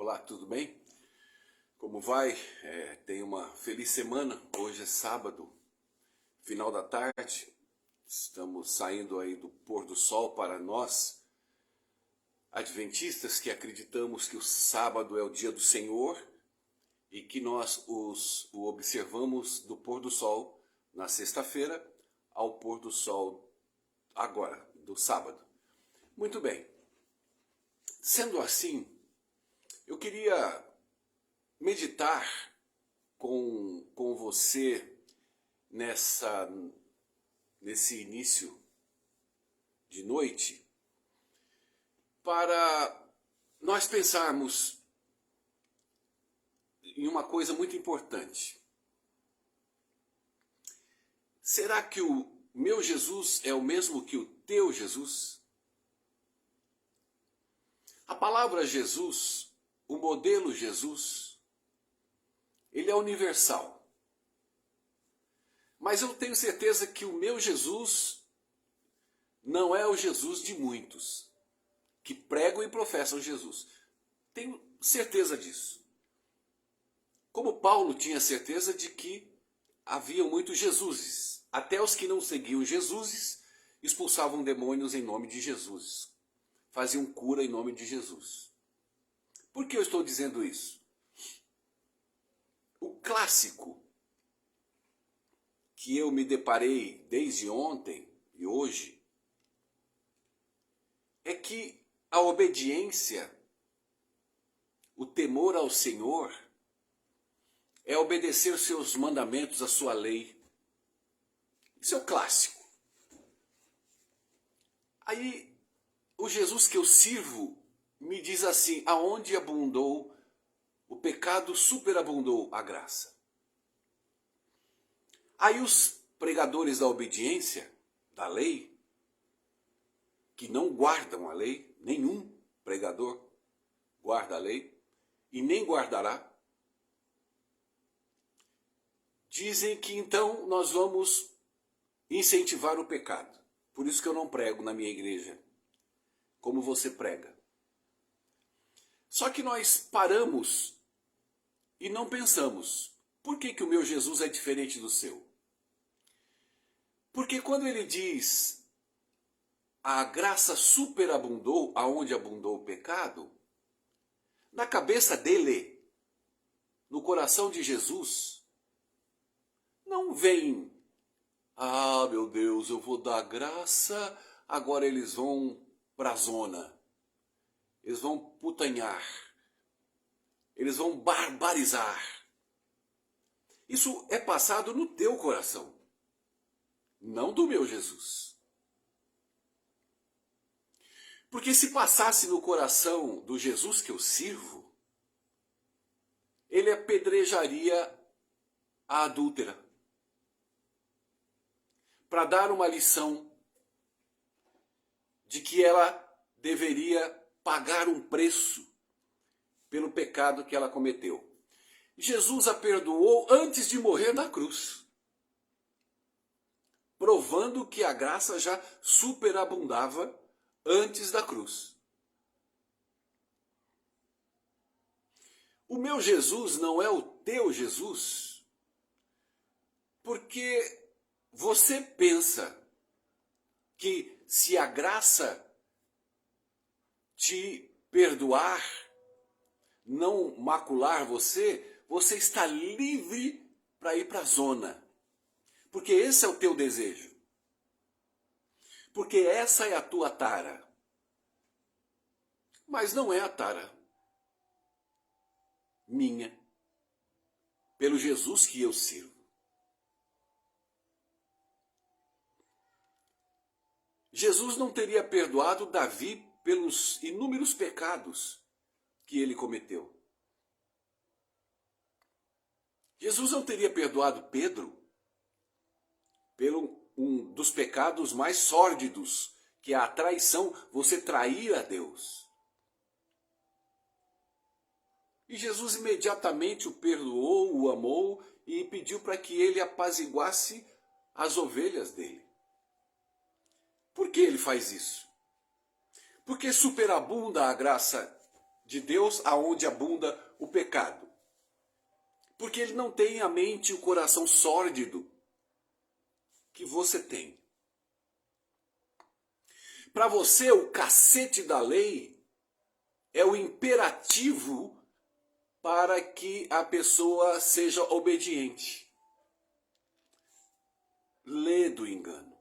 Olá, tudo bem? Como vai? Tenha uma feliz semana. Hoje é sábado, final da tarde. Estamos saindo aí do pôr do sol para nós, adventistas, que acreditamos que o sábado é o dia do Senhor e que nós o observamos do pôr do sol na sexta-feira ao pôr do sol agora, do sábado. Muito bem. Sendo assim, eu queria meditar com você nesse início de noite, para nós pensarmos em uma coisa muito importante. Será que o meu Jesus é o mesmo que o teu Jesus? A palavra Jesus, o modelo Jesus, ele é universal. Mas eu tenho certeza que o meu Jesus não é o Jesus de muitos que pregam e professam Jesus. Tenho certeza disso. Como Paulo tinha certeza de que havia muitos Jesuses. Até os que não seguiam Jesuses expulsavam demônios em nome de Jesus. Faziam cura em nome de Jesus. Por que eu estou dizendo isso? O clássico que eu me deparei desde ontem e hoje é que a obediência, o temor ao Senhor, é obedecer seus mandamentos, a sua lei. Isso é o clássico. Aí, o Jesus que eu sirvo me diz assim: aonde abundou o pecado, superabundou a graça. Aí os pregadores da obediência, da lei, que não guardam a lei, nenhum pregador guarda a lei, e nem guardará, dizem que então nós vamos incentivar o pecado. Por isso que eu não prego na minha igreja, como você prega. Só que nós paramos e não pensamos, por que o meu Jesus é diferente do seu? Porque quando ele diz, a graça superabundou aonde abundou o pecado, na cabeça dele, no coração de Jesus, não vem, meu Deus, eu vou dar graça, agora eles vão para a zona, eles vão putanhar, eles vão barbarizar. Isso é passado no teu coração, não do meu Jesus. Porque se passasse no coração do Jesus que eu sirvo, ele apedrejaria a adúltera, para dar uma lição de que ela deveria pagar um preço pelo pecado que ela cometeu. Jesus a perdoou antes de morrer na cruz, provando que a graça já superabundava antes da cruz. O meu Jesus não é o teu Jesus, porque você pensa que se a graça te perdoar, não macular você, você está livre para ir para a zona. Porque esse é o teu desejo. Porque essa é a tua tara. Mas não é a tara minha, pelo Jesus que eu sirvo. Jesus não teria perdoado Davi pelos inúmeros pecados que ele cometeu. Jesus não teria perdoado Pedro pelo um dos pecados mais sórdidos, que é a traição, você trair a Deus. E Jesus imediatamente o perdoou, o amou e pediu para que ele apaziguasse as ovelhas dele. Por que ele faz isso? Porque superabunda a graça de Deus aonde abunda o pecado. Porque ele não tem a mente e o coração sórdido que você tem. Para você, o cacete da lei é o imperativo para que a pessoa seja obediente. Ledo engano.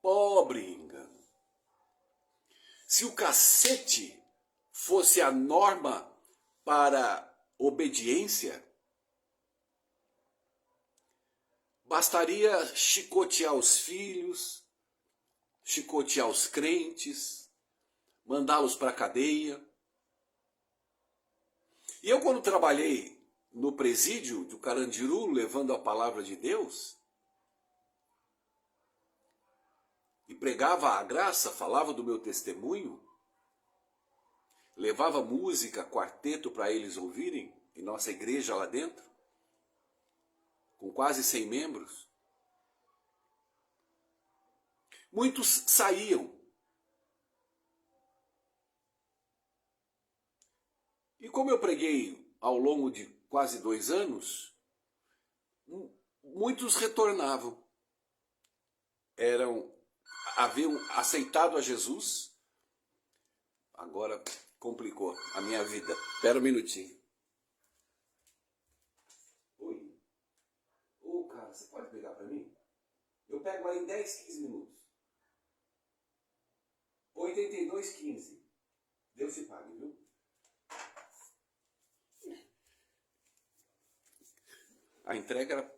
Pobre engano. Se o cacete fosse a norma para obediência, bastaria chicotear os filhos, chicotear os crentes, mandá-los para a cadeia. E eu, quando trabalhei no presídio do Carandiru, levando a palavra de Deus, e pregava a graça, falava do meu testemunho, levava música, quarteto para eles ouvirem, em nossa igreja lá dentro, com quase 100 membros. Muitos saíam. E como eu preguei ao longo de quase 2 anos, muitos retornavam. Haviam aceitado a Jesus. Agora complicou a minha vida. Espera um minutinho. Oi. Ô, cara, você pode pegar para mim? Eu pego aí em 10, 15 minutos. 82,15. Deus se pague, viu? A entrega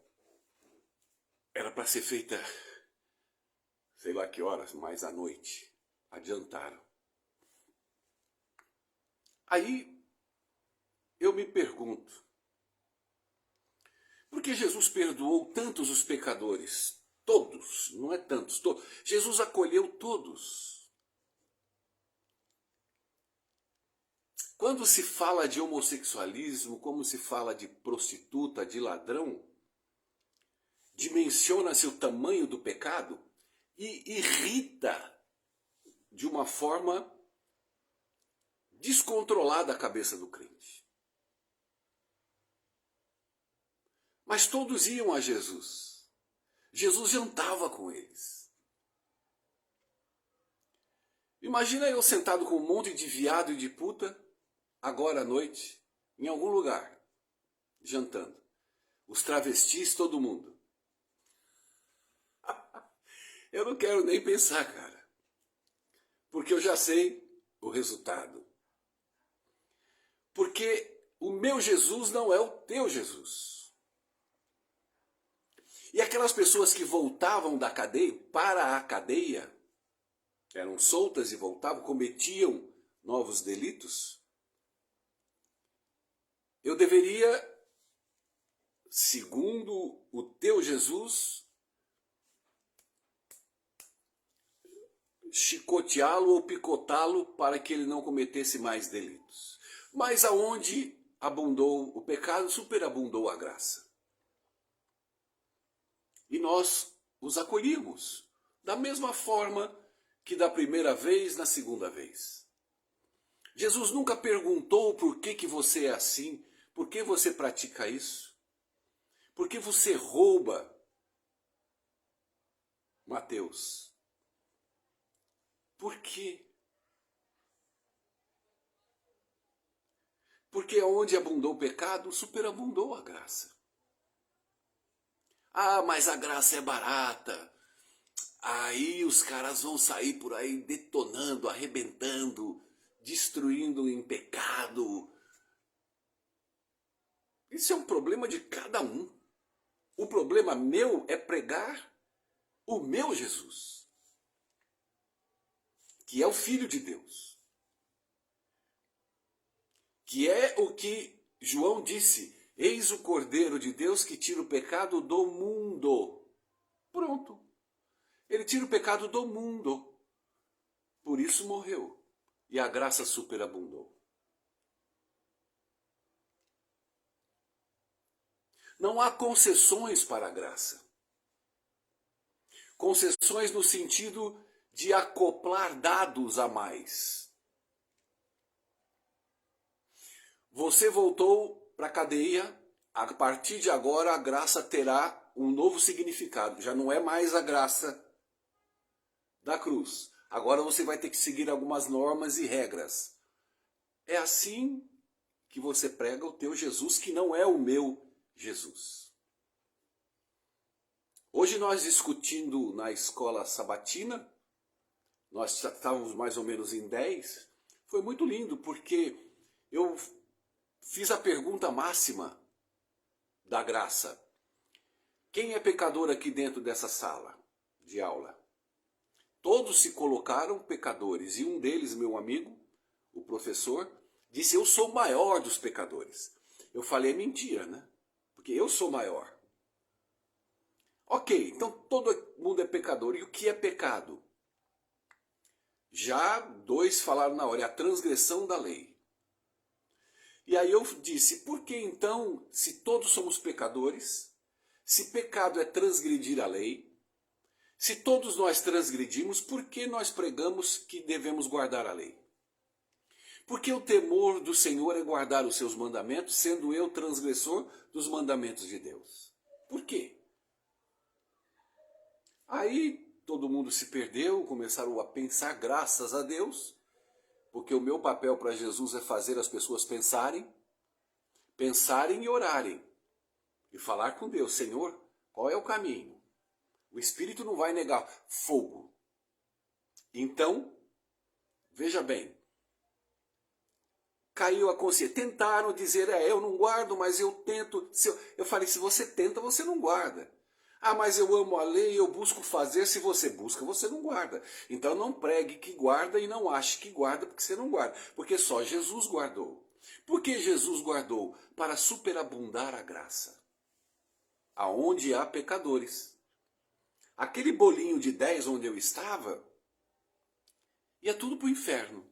era para ser feita, sei lá que horas, mas à noite. Adiantaram. Aí eu me pergunto, por que Jesus perdoou tantos os pecadores? Todos, não é tantos, todos. Jesus acolheu todos. Quando se fala de homossexualismo, como se fala de prostituta, de ladrão, dimensiona-se o tamanho do pecado e irrita de uma forma descontrolada a cabeça do crente. Mas todos iam a Jesus. Jesus jantava com eles. Imagina eu sentado com um monte de viado e de puta, agora à noite, em algum lugar, jantando. Os travestis, todo mundo. Eu não quero nem pensar, cara. Porque eu já sei o resultado. Porque o meu Jesus não é o teu Jesus. E aquelas pessoas que voltavam da cadeia para a cadeia, eram soltas e voltavam, cometiam novos delitos, eu deveria, segundo o teu Jesus, chicoteá-lo ou picotá-lo para que ele não cometesse mais delitos. Mas aonde abundou o pecado, superabundou a graça. E nós os acolhíamos, da mesma forma que da primeira vez, na segunda vez. Jesus nunca perguntou por que você é assim, por que você pratica isso, por que você rouba. Mateus. Por quê? Porque onde abundou o pecado, superabundou a graça. Ah, mas a graça é barata. Aí os caras vão sair por aí detonando, arrebentando, destruindo em pecado. Isso é um problema de cada um. O problema meu é pregar o meu Jesus, que é o Filho de Deus. Que é o que João disse: eis o Cordeiro de Deus que tira o pecado do mundo. Pronto. Ele tira o pecado do mundo. Por isso morreu. E a graça superabundou. Não há concessões para a graça. Concessões no sentido de acoplar dados a mais. Você voltou para a cadeia, a partir de agora a graça terá um novo significado. Já não é mais a graça da cruz. Agora você vai ter que seguir algumas normas e regras. É assim que você prega o teu Jesus, que não é o meu Jesus. Hoje nós discutindo na escola sabatina, nós estávamos mais ou menos em 10, foi muito lindo, porque eu fiz a pergunta máxima da graça. Quem é pecador aqui dentro dessa sala de aula? Todos se colocaram pecadores, e um deles, meu amigo, o professor, disse: eu sou o maior dos pecadores. Eu falei: é mentira, né? Porque eu sou maior. Ok, então todo mundo é pecador. E o que é pecado? Já dois falaram na hora: é a transgressão da lei. E aí eu disse: por que então, se todos somos pecadores, se pecado é transgredir a lei, se todos nós transgredimos, por que nós pregamos que devemos guardar a lei? Porque o temor do Senhor é guardar os seus mandamentos, sendo eu transgressor dos mandamentos de Deus. Por quê? Aí todo mundo se perdeu, começaram a pensar, graças a Deus, porque o meu papel para Jesus é fazer as pessoas pensarem e orarem, e falar com Deus: Senhor, qual é o caminho? O Espírito não vai negar fogo. Então, veja bem, caiu a consciência. Tentaram dizer: eu não guardo, mas eu tento. Eu falei: se você tenta, você não guarda. Ah, mas eu amo a lei, eu busco fazer. Se você busca, você não guarda. Então não pregue que guarda e não ache que guarda porque você não guarda. Porque só Jesus guardou. Por que Jesus guardou? Para superabundar a graça. Aonde há pecadores. Aquele bolinho de 10 onde eu estava, ia tudo para o inferno.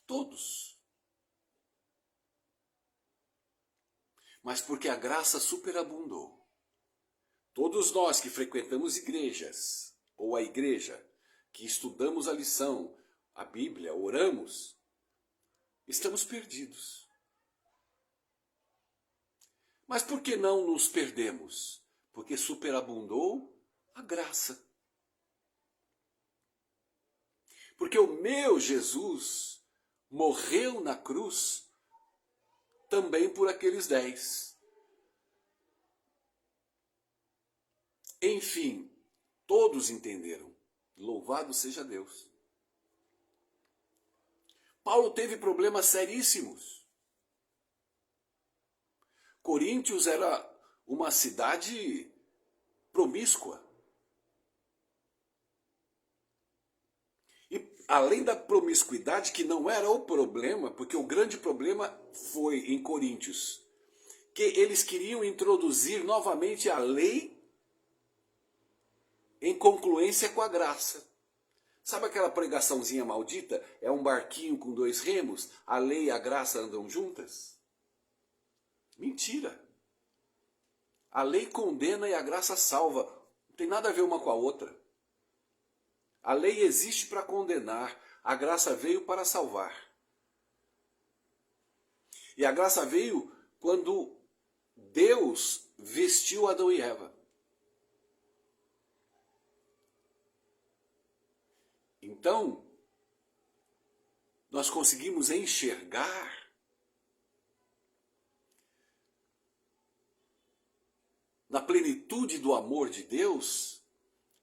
Todos. Mas porque a graça superabundou. Todos nós que frequentamos igrejas, ou a igreja, que estudamos a lição, a Bíblia, oramos, estamos perdidos. Mas por que não nos perdemos? Porque superabundou a graça. Porque o meu Jesus morreu na cruz também por aqueles 10. Enfim, todos entenderam. Louvado seja Deus. Paulo teve problemas seríssimos. Coríntios era uma cidade promíscua. E além da promiscuidade, que não era o problema, porque o grande problema foi em Coríntios, que eles queriam introduzir novamente a lei em concluência com a graça. Sabe aquela pregaçãozinha maldita? É um barquinho com 2 remos, a lei e a graça andam juntas? Mentira! A lei condena e a graça salva. Não tem nada a ver uma com a outra. A lei existe para condenar, a graça veio para salvar. E a graça veio quando Deus vestiu Adão e Eva. Então, nós conseguimos enxergar na plenitude do amor de Deus,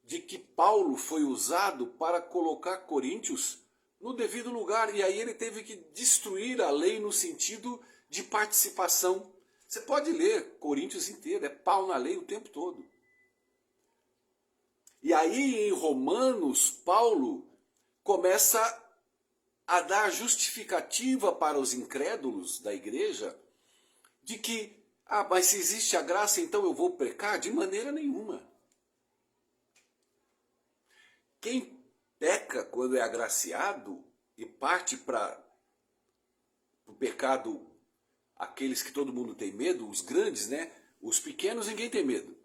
de que Paulo foi usado para colocar Coríntios no devido lugar. E aí ele teve que destruir a lei no sentido de participação. Você pode ler Coríntios inteiro, é pau na lei o tempo todo. E aí em Romanos, Paulo começa a dar justificativa para os incrédulos da igreja de que, mas se existe a graça, então eu vou pecar? De maneira nenhuma. Quem peca quando é agraciado e parte para o pecado, aqueles que todo mundo tem medo, os grandes, né? Os pequenos ninguém tem medo.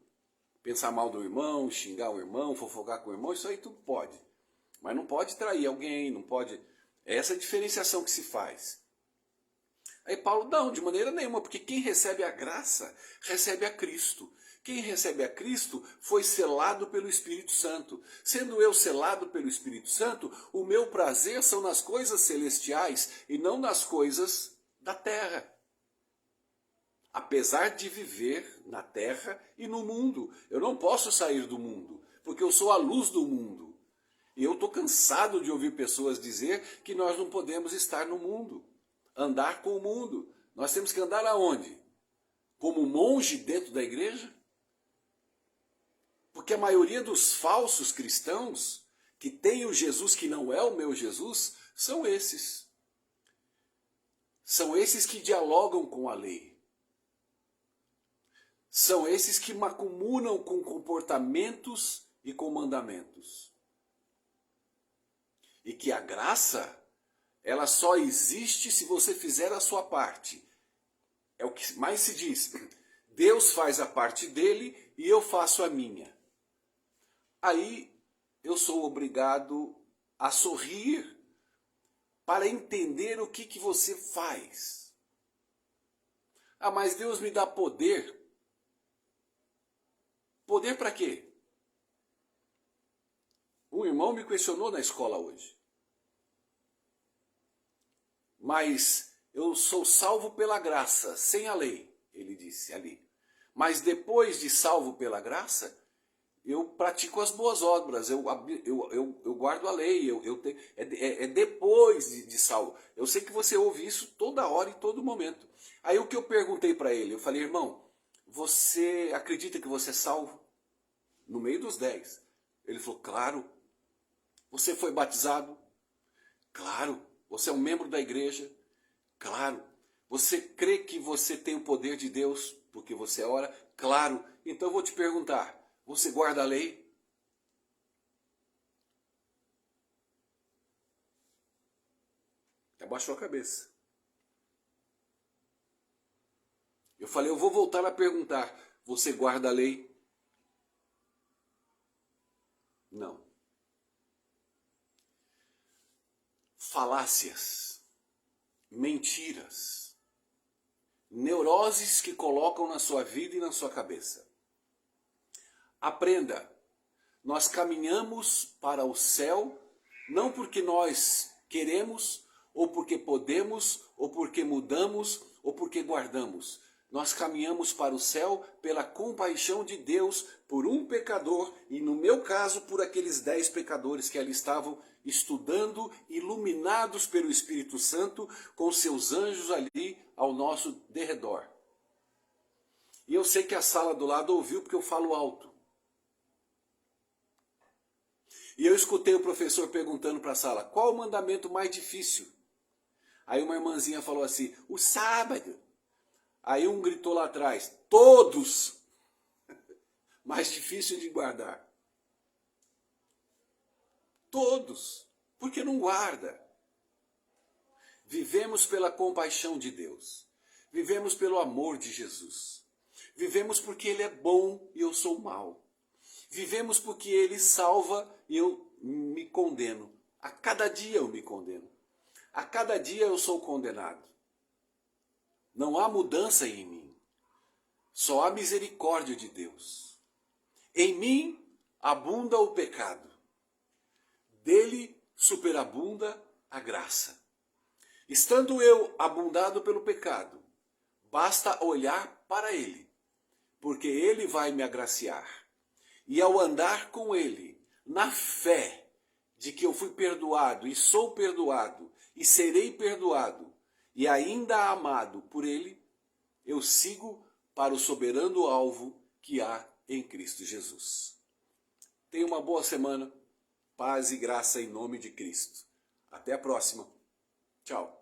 Pensar mal do irmão, xingar o irmão, fofocar com o irmão, isso aí tudo pode. Mas não pode trair alguém, não pode... É essa diferenciação que se faz. Aí Paulo, não, de maneira nenhuma, porque quem recebe a graça, recebe a Cristo. Quem recebe a Cristo foi selado pelo Espírito Santo. Sendo eu selado pelo Espírito Santo, o meu prazer são nas coisas celestiais e não nas coisas da terra. Apesar de viver na terra e no mundo, eu não posso sair do mundo, porque eu sou a luz do mundo. E eu estou cansado de ouvir pessoas dizer que nós não podemos estar no mundo, andar com o mundo. Nós temos que andar aonde? Como monge dentro da igreja? Porque a maioria dos falsos cristãos, que tem o Jesus que não é o meu Jesus, são esses. São esses que dialogam com a lei. São esses que macumunam com comportamentos e com mandamentos. E que a graça, ela só existe se você fizer a sua parte. É o que mais se diz. Deus faz a parte dele e eu faço a minha. Aí eu sou obrigado a sorrir para entender o que você faz. Ah, mas Deus me dá poder. Poder para quê? Um irmão me questionou na escola hoje. Mas eu sou salvo pela graça, sem a lei, ele disse ali. Mas depois de salvo pela graça, eu pratico as boas obras, eu guardo a lei, é depois de salvo. Eu sei que você ouve isso toda hora e todo momento. Aí o que eu perguntei para ele, eu falei, irmão, você acredita que você é salvo? No meio dos 10. Ele falou, claro. Você foi batizado? Claro. Você é um membro da igreja? Claro. Você crê que você tem o poder de Deus porque você ora? Claro. Então eu vou te perguntar, você guarda a lei? Abaixou a cabeça. Eu falei, eu vou voltar a perguntar, você guarda a lei? Não. Falácias, mentiras, neuroses que colocam na sua vida e na sua cabeça. Aprenda, nós caminhamos para o céu não porque nós queremos, ou porque podemos, ou porque mudamos, ou porque guardamos. Nós caminhamos para o céu pela compaixão de Deus por um pecador, e no meu caso por aqueles 10 pecadores que ali estavam estudando, iluminados pelo Espírito Santo, com seus anjos ali ao nosso derredor. E eu sei que a sala do lado ouviu porque eu falo alto. E eu escutei o professor perguntando para a sala, qual o mandamento mais difícil? Aí uma irmãzinha falou assim, o sábado. Aí um gritou lá atrás, todos! Mais difícil de guardar. Todos. Porque não guarda. Vivemos pela compaixão de Deus. Vivemos pelo amor de Jesus. Vivemos porque Ele é bom e eu sou mau. Vivemos porque Ele salva e eu me condeno. A cada dia eu me condeno. A cada dia eu sou condenado. Não há mudança em mim. Só há misericórdia de Deus. Em mim abunda o pecado. Dele superabunda a graça. Estando eu abundado pelo pecado, basta olhar para Ele, porque Ele vai me agraciar. E ao andar com Ele, na fé de que eu fui perdoado e sou perdoado e serei perdoado e ainda amado por Ele, eu sigo para o soberano alvo que há em Cristo Jesus. Tenha uma boa semana, paz e graça em nome de Cristo. Até a próxima. Tchau.